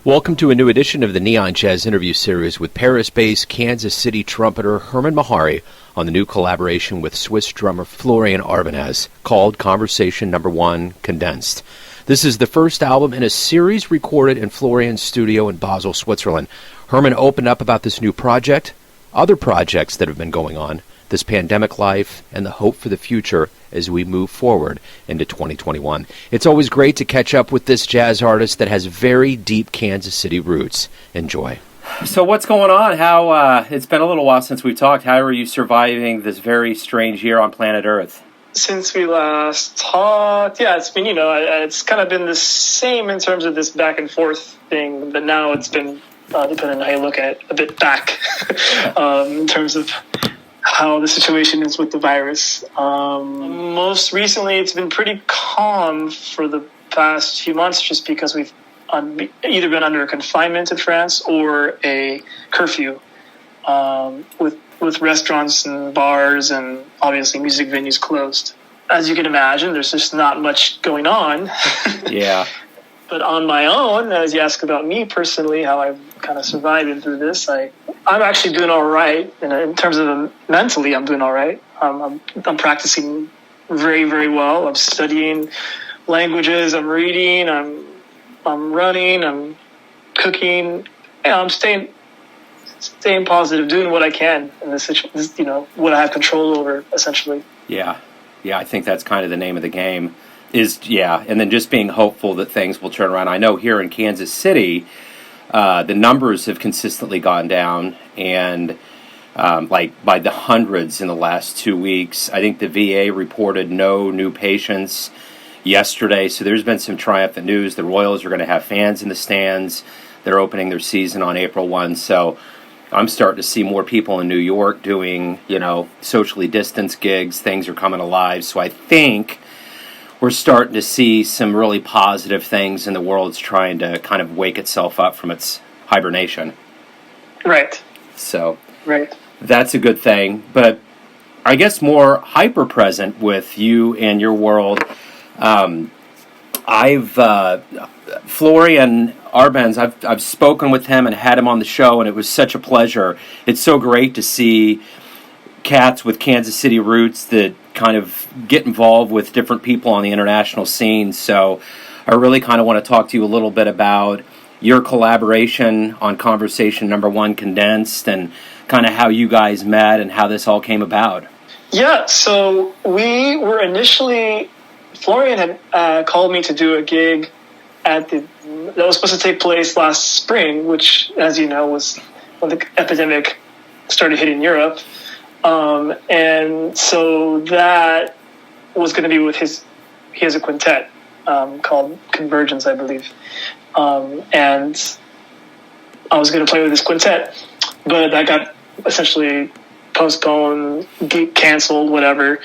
Welcome to a new edition of the Neon Jazz interview series with Paris-based Kansas City trumpeter Hermon Mehari on the new collaboration with Swiss drummer Florian Arbenz called Conversation No. 1 Condensed. This is the first album in a series recorded in Florian's studio in Basel, Switzerland. Hermon opened up about this new project, other projects that have been going on, this pandemic life, and the hope for the future as we move forward into 2021. It's always great to catch up with this jazz artist that has very deep Kansas City roots. Enjoy. So what's going on? How it's been a little while since we talked. How are you surviving this very strange year on planet Earth? Since we last talked, it's been, it's kind of been the same in terms of this back and forth thing, but now it's been, depending on how you look at it, a bit back in terms of how the situation is with the virus. Most recently, it's been pretty calm for the past few months just because we've either been under confinement in France or a curfew with restaurants and bars and obviously music venues closed. As you can imagine, there's just not much going on. Yeah. But on my own, as you ask about me personally, how I've kind of survived through this, I'm actually doing all right. In terms of mentally, I'm doing all right. I'm practicing very, very well. I'm studying languages. I'm reading. I'm running. I'm cooking. I'm staying positive, doing what I can in this situation. What I have control over, essentially. Yeah. I think that's kind of the name of the game. And then just being hopeful that things will turn around. I know here in Kansas City, the numbers have consistently gone down, and by the hundreds in the last 2 weeks. I think the VA reported no new patients yesterday, so there's been some triumphant news. The Royals are going to have fans in the stands. They're opening their season on April 1, so I'm starting to see more people in New York doing, socially distanced gigs. Things are coming alive, so I think we're starting to see some really positive things, and the world's trying to kind of wake itself up from its hibernation. Right. So right. That's a good thing. But I guess more hyper-present with you and your world, Florian Arbenz, I've spoken with him and had him on the show, and it was such a pleasure. It's so great to see cats with Kansas City roots that kind of get involved with different people on the international scene. So I really kind of want to talk to you a little bit about your collaboration on Conversation No. 1 Condensed and kind of how you guys met and how this all came about. Yeah, so we were initially, Florian had called me to do a gig that was supposed to take place last spring, which, as you know, was when the epidemic started hitting Europe. And so that was going to be with he has a quintet called Convergence, I believe. And I was going to play with this quintet, but that got essentially postponed, canceled, whatever.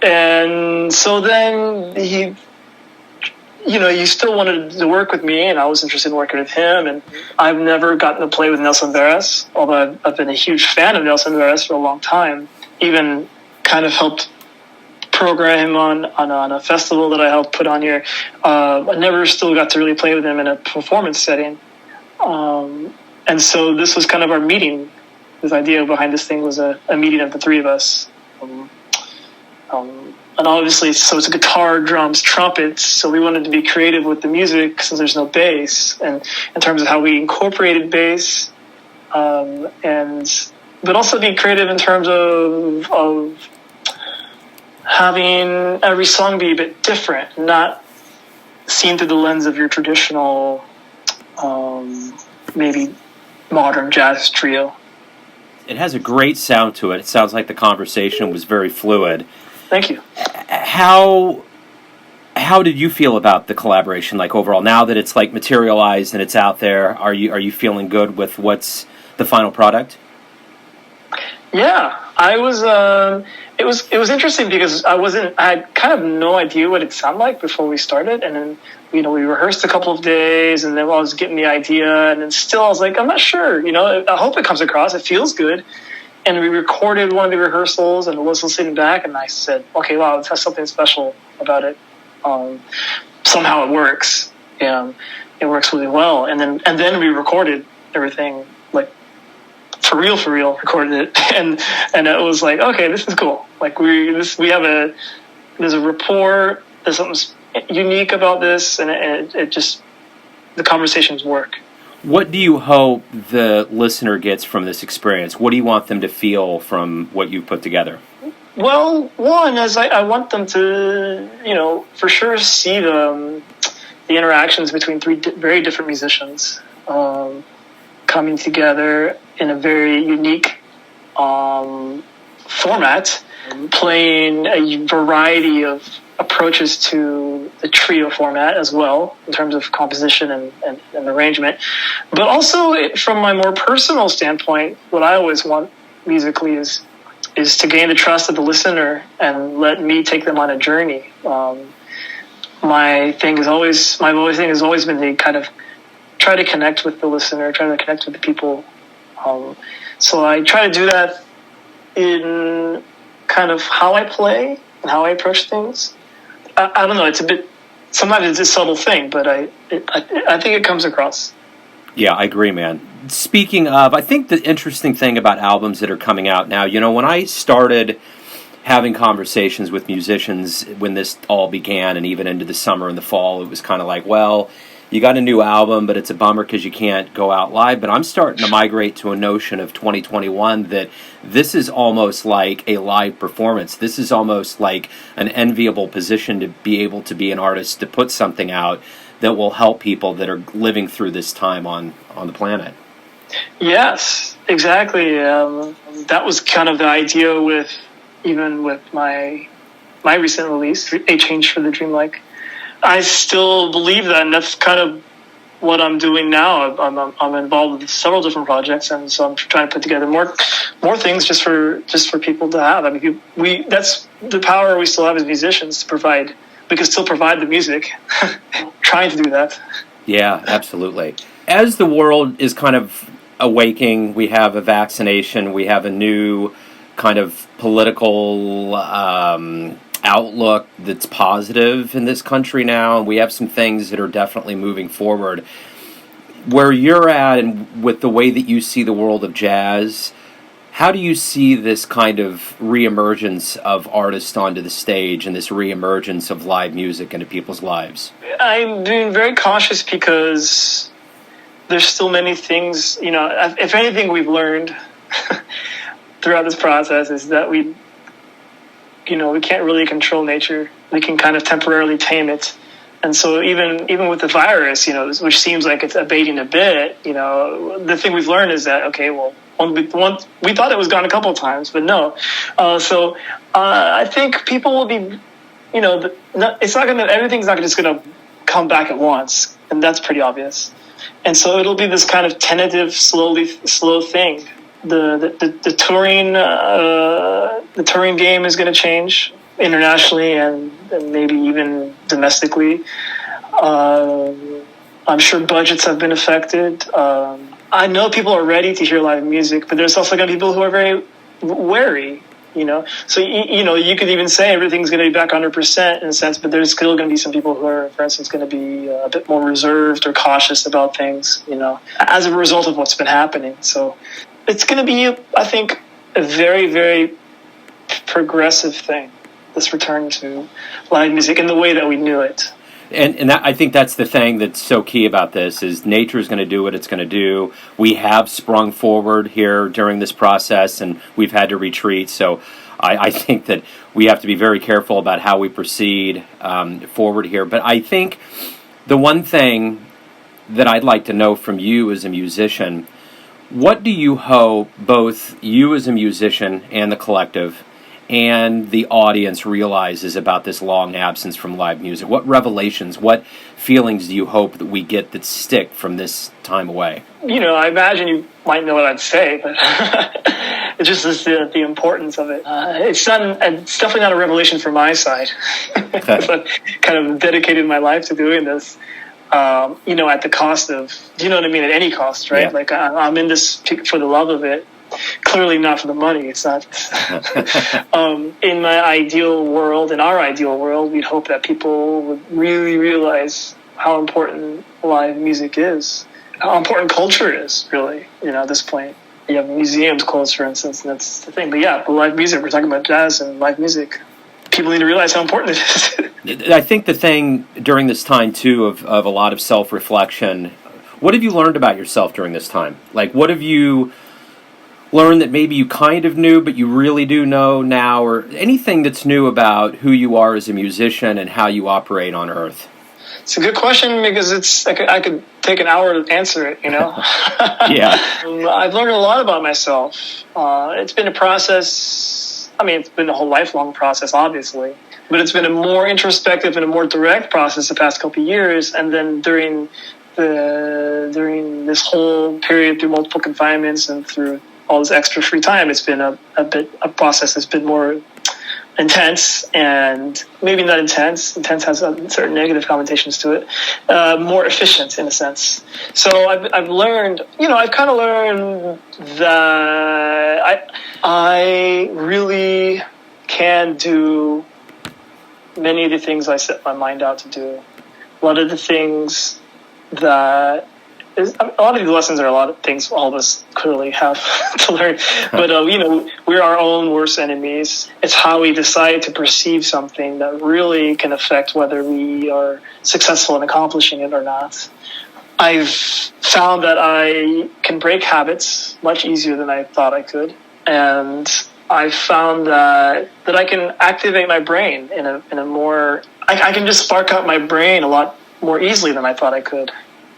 And so then he still wanted to work with me, and I was interested in working with him. And I've never gotten to play with Nelson Veras, although I've been a huge fan of Nelson Veras for a long time. Even kind of helped program him on a festival that I helped put on here. I never still got to really play with him in a performance setting. And so this was kind of our meeting. This idea behind this thing was a meeting of the three of us. And obviously, so it's guitar, drums, trumpets. So we wanted to be creative with the music since there's no bass, and in terms of how we incorporated bass, but also be creative in terms of having every song be a bit different, not seen through the lens of your traditional, maybe modern jazz trio. It has a great sound to it. It sounds like the conversation was very fluid. Thank you. How did you feel about the collaboration, like overall? Now that it's like materialized and it's out there, are you feeling good with what's the final product? Yeah, I was. It was interesting because I had kind of no idea what it sounded like before we started, and then we rehearsed a couple of days, and then I was getting the idea, and then still I was like, I'm not sure. I hope it comes across. It feels good. And we recorded one of the rehearsals, and I was listening back, and I said, okay, wow, this has something special about it. Somehow it works. it works really well. And then we recorded everything, like for real, recorded it, and it was like, okay, this is cool. Like there's a rapport, there's something unique about this, and it just, the conversations work. What do you hope the listener gets from this experience? What do you want them to feel from what you've put together? Well, one is I want them to, for sure see the interactions between three very different musicians coming together in a very unique format, playing a variety of approaches to the trio format as well, in terms of composition and arrangement. But also, from my more personal standpoint, what I always want musically is to gain the trust of the listener and let me take them on a journey. My thing has always been to kind of try to connect with the listener, try to connect with the people. So I try to do that in kind of how I play and how I approach things. I don't know. Sometimes it's a subtle thing, but I think it comes across. Yeah, I agree, man. Speaking of, I think the interesting thing about albums that are coming out now, when I started having conversations with musicians when this all began, and even into the summer and the fall, it was kind of like, well, you got a new album, but it's a bummer because you can't go out live. But I'm starting to migrate to a notion of 2021 that this is almost like a live performance. This is almost like an enviable position to be able to be an artist, to put something out that will help people that are living through this time on the planet. Yes, exactly. That was kind of the idea with my recent release, A Change for the Dreamlike. I still believe that, and that's kind of what I'm doing now. I'm involved with several different projects, and so I'm trying to put together more things just for people to have. I mean, that's the power we still have as musicians to provide. We can still provide the music. Trying to do that. Yeah, absolutely. As the world is kind of awaking, we have a vaccination, we have a new kind of political outlook that's positive in this country now, and we have some things that are definitely moving forward. Where you're at, and with the way that you see the world of jazz, how do you see this kind of reemergence of artists onto the stage and this reemergence of live music into people's lives? I'm being very cautious because there's still many things, if anything we've learned throughout this process is that we can't really control nature. We can kind of temporarily tame it. And so even with the virus, which seems like it's abating a bit, the thing we've learned is that, okay, well, we thought it was gone a couple of times, but no. So I think people will be, everything's not just going to come back at once. And that's pretty obvious. And so it'll be this kind of tentative, slow thing. The touring game is going to change internationally and maybe even domestically. I'm sure budgets have been affected. I know people are ready to hear live music, but there's also going to be people who are very wary, So, you could even say everything's going to be back 100% in a sense, but there's still going to be some people who are, for instance, going to be a bit more reserved or cautious about things, as a result of what's been happening. So it's going to be, I think, a very, very progressive thing, this return to live music in the way that we knew it. And that, I think that's the thing that's so key about this, is nature is going to do what it's going to do. We have sprung forward here during this process, and we've had to retreat. So I think that we have to be very careful about how we proceed forward here. But I think the one thing that I'd like to know from you as a musician, what do you hope both you as a musician and the collective and the audience realizes about this long absence from live music? What revelations, what feelings do you hope that we get that stick from this time away? I imagine you might know what I'd say, but it's just the importance of it. It's definitely not a revelation from my side. I've kind of dedicated my life to doing this, at the cost of, do you know what I mean? At any cost, right? Yeah. Like I'm in this for the love of it. Clearly not for the money. It's not. In my ideal world, in our ideal world, we'd hope that people would really realize how important live music is, how important culture is, really, at this point. You have museums closed, for instance, and that's the thing. But yeah, the live music, we're talking about jazz and live music. People need to realize how important it is. I think the thing during this time, too, of a lot of self-reflection, what have you learned about yourself during this time? Like, what have you learned that maybe you kind of knew, but you really do know now, or anything that's new about who you are as a musician and how you operate on Earth? It's a good question because I could take an hour to answer it, Yeah. I've learned a lot about myself. It's been a process. I mean, it's been a whole lifelong process, obviously, but it's been a more introspective and a more direct process the past couple of years. And then during this whole period, through multiple confinements and through all this extra free time, it's been a process that's been more intense, and maybe not intense. Intense has certain negative connotations to it. More efficient in a sense. So I've learned, I've kind of learned that I really can do many of the things I set my mind out to do. A lot of the things a lot of these lessons are a lot of things all of us clearly have to learn. But, we're our own worst enemies. It's how we decide to perceive something that really can affect whether we are successful in accomplishing it or not. I've found that I can break habits much easier than I thought I could. And I've found that I can activate my brain in a more... I can just spark up my brain a lot more easily than I thought I could,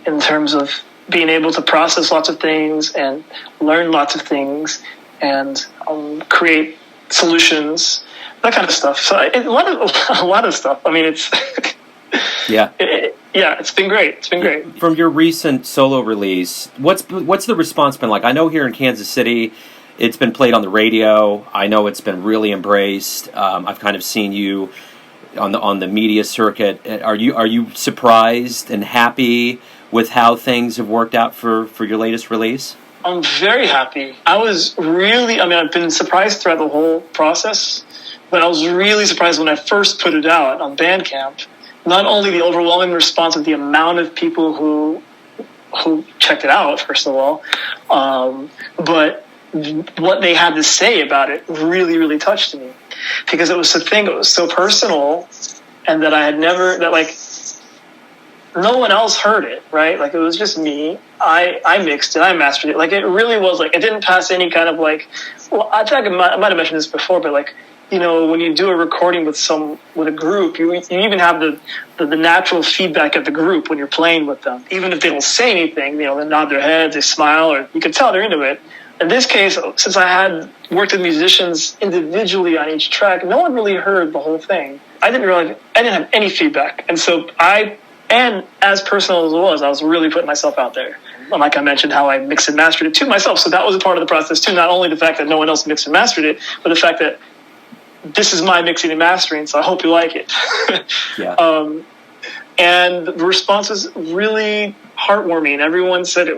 in terms of being able to process lots of things and learn lots of things and create solutions, that kind of stuff. So a lot of stuff. I mean, it's it's been great. It's been great. From your recent solo release, what's the response been like? I know here in Kansas City, it's been played on the radio. I know it's been really embraced. I've kind of seen you on the media circuit. Are you surprised and happy with how things have worked out for your latest release? I'm very happy. I've been surprised throughout the whole process, but I was really surprised when I first put it out on Bandcamp. Not only the overwhelming response of the amount of people who checked it out, first of all, but what they had to say about it really, really touched me, because it was a thing. It was so personal, and that no one else heard it, right? Like, it was just me. I mixed it, I mastered it. Like, it really was, like, it didn't pass any kind of, like, well, I think I might have mentioned this before, but, like, when you do a recording with a group, you even have the natural feedback of the group when you're playing with them. Even if they don't say anything, they nod their heads, they smile, or you can tell they're into it. In this case, since I had worked with musicians individually on each track, no one really heard the whole thing. I didn't have any feedback. And so and as personal as it was, I was really putting myself out there. Like I mentioned, how I mixed and mastered it to myself. So that was a part of the process too. Not only the fact that no one else mixed and mastered it, but the fact that this is my mixing and mastering, so I hope you like it. Yeah. And the response was really heartwarming. Everyone said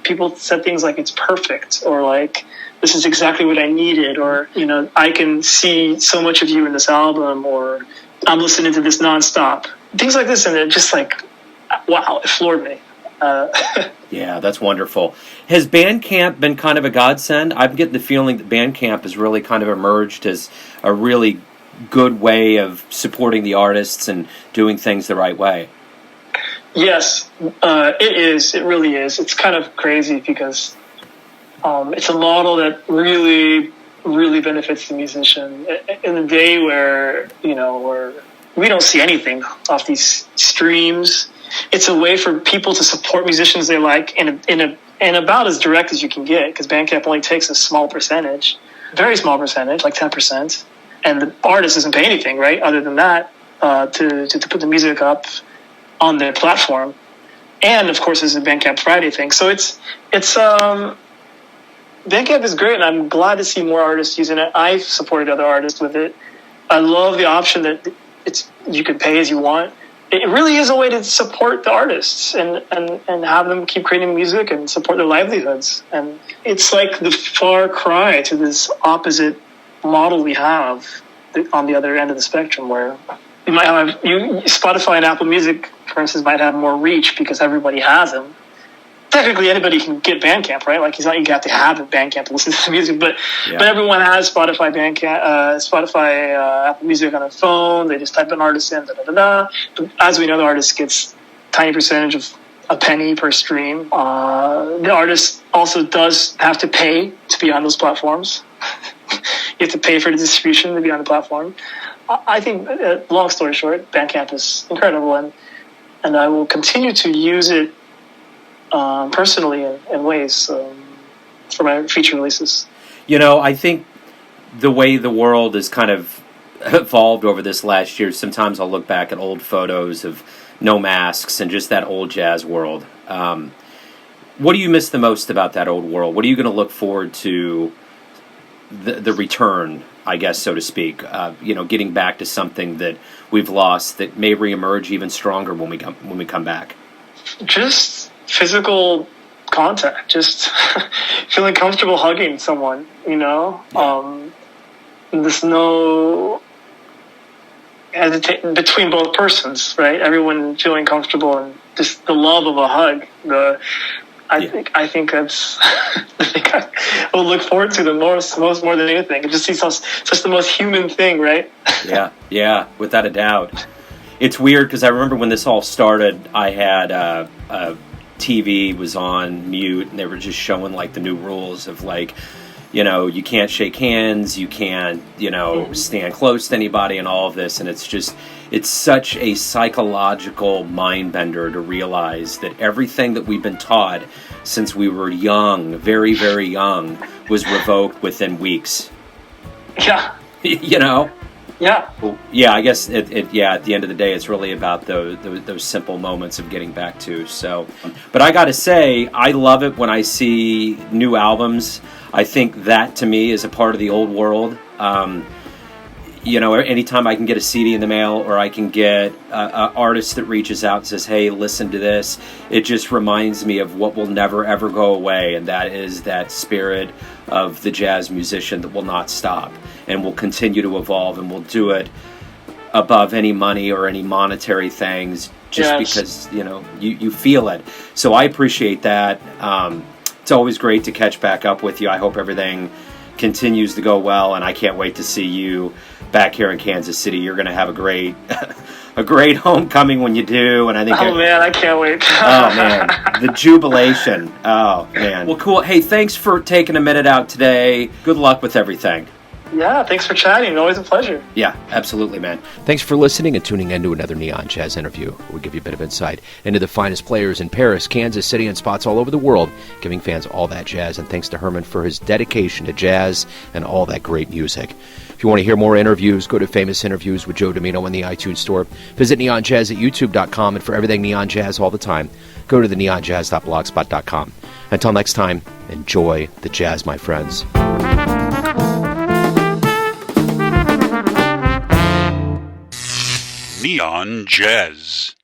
people said things like, it's perfect, or like, this is exactly what I needed, or, I can see so much of you in this album, or I'm listening to this nonstop. Things like this, and it just like, wow, it floored me. Yeah, that's wonderful. Has Bandcamp been kind of a godsend? I'm getting the feeling that Bandcamp has really kind of emerged as a really good way of supporting the artists and doing things the right way. Yes, it is. It really is. It's kind of crazy because it's a model that really, really benefits the musician. In a day where, where we don't see anything off these streams, it's a way for people to support musicians they like in about as direct as you can get, because Bandcamp only takes a small percentage, very small percentage, like 10%, and the artist doesn't pay anything, right, other than that, to put the music up on their platform. And of course, there's a Bandcamp Friday thing. So it's Bandcamp is great, and I'm glad to see more artists using it. I've supported other artists with it. I love the option that you can pay as you want. It really is a way to support the artists and have them keep creating music and support their livelihoods. And it's like the far cry to this opposite model we have on the other end of the spectrum, where you might have Spotify and Apple Music, for instance, might have more reach because everybody has them. Technically, anybody can get Bandcamp, right? Like, it's not you have to have a Bandcamp to listen to the music, but everyone has Spotify, Apple Music on their phone. They just type an artist in, But as we know, the artist gets tiny percentage of a penny per stream. The artist also does have to pay to be on those platforms. You have to pay for the distribution to be on the platform. I think, long story short, Bandcamp is incredible, and I will continue to use it personally in ways for my feature releases. I think the way the world has kind of evolved over this last year, sometimes I'll look back at old photos of No Masks and just that old jazz world. What do you miss the most about that old world? What are you going to look forward to the return, I guess, so to speak, getting back to something that we've lost that may reemerge even stronger when we come back? Just physical contact, just feeling comfortable hugging someone, there's no hesitation between both persons, right? Everyone feeling comfortable and just the love of a hug. I think that's the thing I will look forward to the most more than anything. It just seems such the most human thing, right? Yeah, without a doubt. It's weird because I remember when this all started, I had a TV was on mute, and they were just showing like the new rules of like, you can't shake hands, you can't, stand close to anybody, and all of this, and it's such a psychological mind bender to realize that everything that we've been taught since we were young, very, very young, was revoked within weeks. Yeah. Yeah. Well, yeah, I guess at the end of the day, it's really about those simple moments of getting back to. So, but I got to say, I love it when I see new albums. I think that to me is a part of the old world. Anytime I can get a CD in the mail, or I can get an artist that reaches out and says, "Hey, listen to this," it just reminds me of what will never ever go away, and that is that spirit of the jazz musician that will not stop and will continue to evolve, and will do it above any money or any monetary things, just because you feel it. So I appreciate that. It's always great to catch back up with you. I hope everything continues to go well, and I can't wait to see you back here in Kansas City. You're going to have a great homecoming when you do, and I think man, I can't wait. Oh man, the jubilation. Oh man. Well, cool. Hey, thanks for taking a minute out today. Good luck with everything. Yeah, thanks for chatting. Always a pleasure. Yeah, absolutely, man. Thanks for listening and tuning in to another Neon Jazz interview. We'll give you a bit of insight into the finest players in Paris, Kansas City, and spots all over the world, giving fans all that jazz. And thanks to Hermon for his dedication to jazz and all that great music. If you want to hear more interviews, go to Famous Interviews with Joe Domino in the iTunes Store. Visit neonjazz at youtube.com, and for everything Neon Jazz all the time, go to the neonjazz.blogspot.com. Until next time, enjoy the jazz, my friends. Neon Jazz.